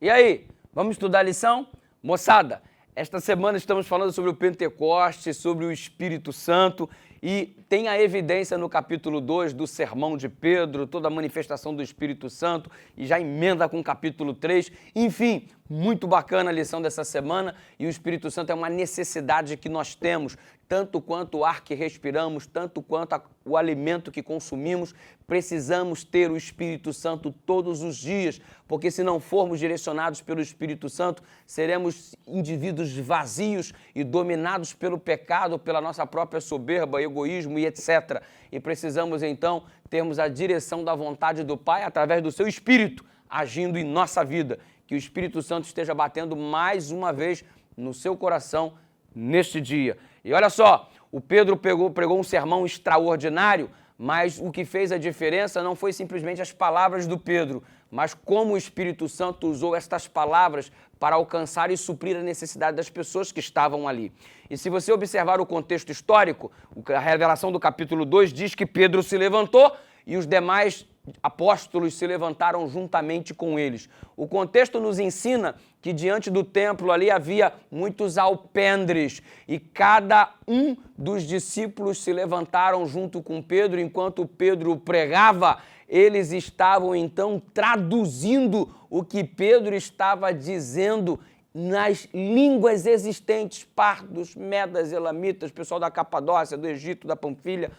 E aí, vamos estudar a lição? Moçada, esta semana estamos falando sobre o Pentecostes, sobre o Espírito Santo e tem a evidência no capítulo 2 do Sermão de Pedro, toda a manifestação do Espírito Santo e já emenda com o capítulo 3. Enfim, muito bacana a lição dessa semana e o Espírito Santo é uma necessidade que nós temos, tanto quanto o ar que respiramos, tanto quanto o alimento que consumimos, precisamos ter o Espírito Santo todos os dias, porque se não formos direcionados pelo Espírito Santo, seremos indivíduos vazios e dominados pelo pecado, pela nossa própria soberba, egoísmo e etc. E precisamos então termos a direção da vontade do Pai através do seu Espírito agindo em nossa vida. Que o Espírito Santo esteja batendo mais uma vez no seu coração neste dia. E olha só, o Pedro pregou um sermão extraordinário, mas o que fez a diferença não foi simplesmente as palavras do Pedro, mas como o Espírito Santo usou estas palavras para alcançar e suprir a necessidade das pessoas que estavam ali. E se você observar o contexto histórico, a revelação do capítulo 2 diz que Pedro se levantou e os demais apóstolos se levantaram juntamente com eles. O contexto nos ensina que diante do templo ali havia muitos alpendres e cada um dos discípulos se levantaram junto com Pedro. Enquanto Pedro pregava, eles estavam então traduzindo o que Pedro estava dizendo nas línguas existentes, pardos, medas, elamitas, pessoal da Capadócia, do Egito, da Panfilha.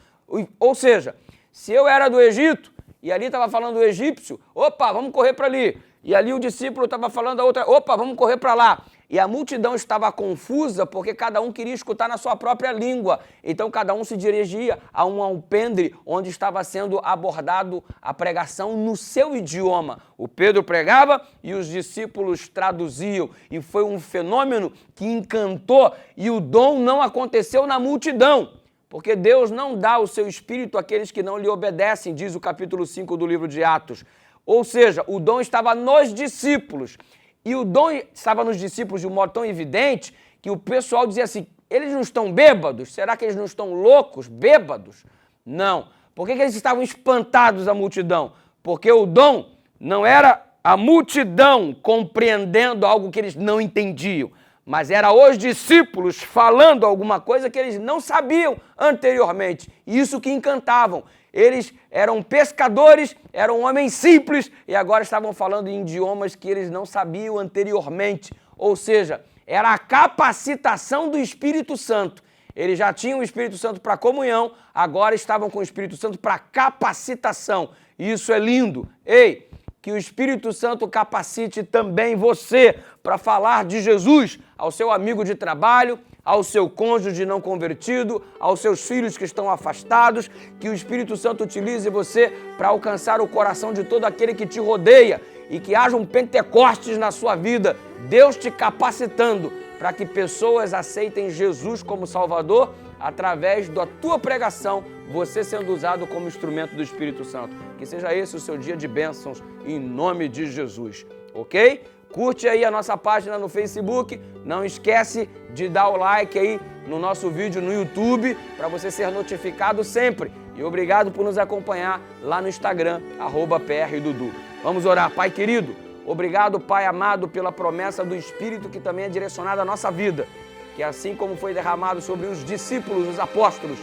Ou seja, se eu era do Egito, e ali estava falando o egípcio, opa, vamos correr para ali. E ali o discípulo estava falando a outra, opa, vamos correr para lá. E a multidão estava confusa porque cada um queria escutar na sua própria língua. Então cada um se dirigia a um alpendre onde estava sendo abordado a pregação no seu idioma. O Pedro pregava e os discípulos traduziam. E foi um fenômeno que encantou e o dom não aconteceu na multidão. Porque Deus não dá o seu Espírito àqueles que não lhe obedecem, diz o capítulo 5 do livro de Atos. Ou seja, o dom estava nos discípulos. E o dom estava nos discípulos de um modo tão evidente que o pessoal dizia assim, eles não estão bêbados? Será que eles não estão loucos, bêbados? Não. Por que eles estavam espantados, a multidão? Porque o dom não era a multidão compreendendo algo que eles não entendiam, mas era os discípulos falando alguma coisa que eles não sabiam anteriormente. Isso que encantavam. Eles eram pescadores, eram homens simples e agora estavam falando em idiomas que eles não sabiam anteriormente. Ou seja, era a capacitação do Espírito Santo. Eles já tinham o Espírito Santo para comunhão, agora estavam com o Espírito Santo para capacitação. Isso é lindo. Ei, que o Espírito Santo capacite também você para falar de Jesus ao seu amigo de trabalho, ao seu cônjuge não convertido, aos seus filhos que estão afastados, que o Espírito Santo utilize você para alcançar o coração de todo aquele que te rodeia e que haja um Pentecostes na sua vida, Deus te capacitando para que pessoas aceitem Jesus como Salvador através da tua pregação, você sendo usado como instrumento do Espírito Santo. Que seja esse o seu dia de bênçãos, em nome de Jesus, ok? Curte aí a nossa página no Facebook, não esquece de dar o like aí no nosso vídeo no YouTube, para você ser notificado sempre. E obrigado por nos acompanhar lá no Instagram, @PRDudu. Vamos orar. Pai querido, obrigado, Pai amado, pela promessa do Espírito que também é direcionada à nossa vida. Que assim como foi derramado sobre os discípulos, os apóstolos,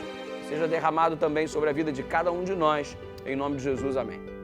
seja derramado também sobre a vida de cada um de nós. Em nome de Jesus, amém.